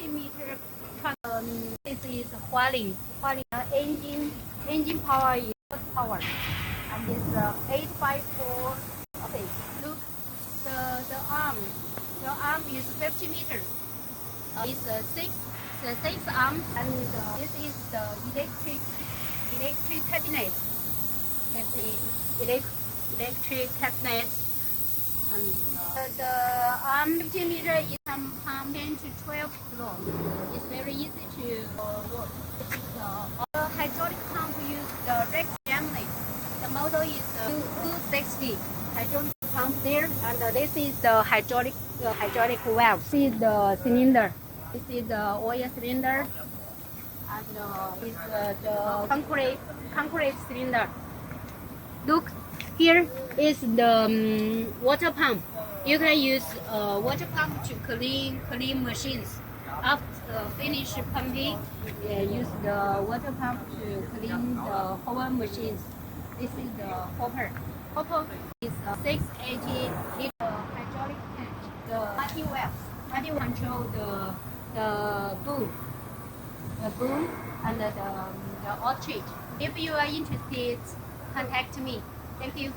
50-meter. This is Hualin. Engine power is power, and this 854. Okay, look, the arm is 50 meters. It's six arms, and this is the electric cabinet. That's electric cabinet. And the arm 50 meter is from 10 to 12 floor. It's very easy to work. The hydraulic pump use the Rex family. The model is 260 hydraulic pump there, and this is the hydraulic valve. This is the cylinder. This is the oil cylinder, and this the concrete cylinder. Look, here is the water pump. You can use water pump to clean machines. After finish pumping, use the water pump to clean the whole machines. This is the hopper. Hopper is 680 liter hydraulic tank. The multi-valves. Control the boom and the outreach. If you are interested, contact me. Thank you.